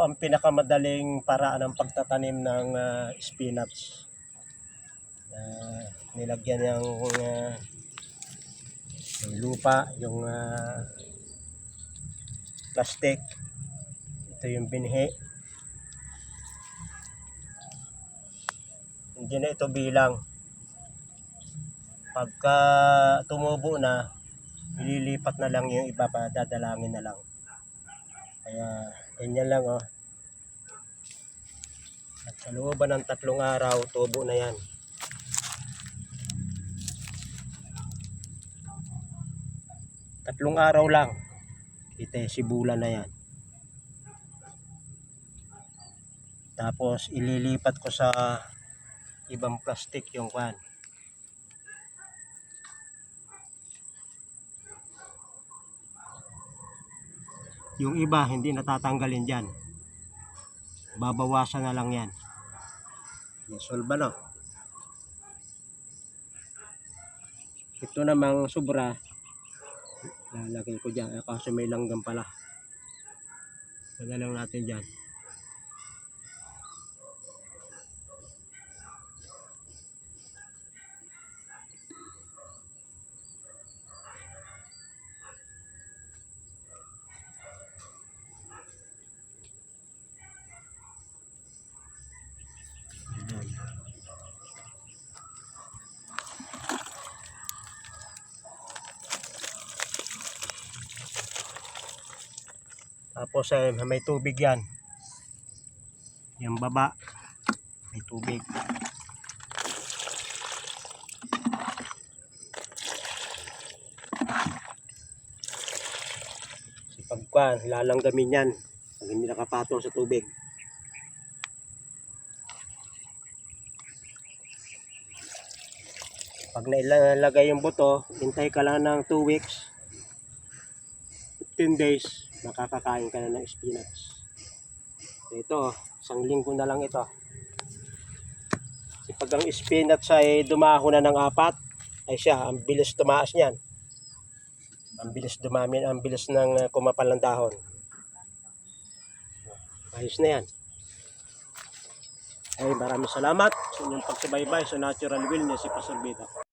ang pinakamadaling paraan ng pagtatanim ng spinach. Nilagyan yung lupa, yung plastic. Ito yung binhi. Hindi na ito bilang. Pagka tumubo na, ililipat na lang yung iba, pa dadalangin na lang. Kaya ganyan lang oh. At sa looban ng 3 araw, tubo na yan. Tatlong araw lang, kita sibulan na yan. Tapos ililipat ko sa ibang plastic yung kwan. Yung iba hindi natatanggalin dyan, babawasan na lang yan. Solve na. Ito namang sobra, lalagay ko dyan kasi may langgam pala. Lagyan lang natin dyan. Tapos may tubig yan. Yung baba may tubig. Si pagkuhan, lalanggamin yan pag hindi nakapatong sa tubig. Pag nailagay yung buto, hintay ka lang ng 2 weeks, 15 days, makakakain ka na ng spinach. Ito, 1 linggo na lang ito. Pag ang spinach ay dumahon na ng 4, ay siya, ang bilis tumaas niyan. Ang bilis dumami, ang bilis ng kumapal ng dahon. Ayos na yan. Ay, maraming salamat sa inyong pagsubaybay sa Natural Wellness si Pastor Bita.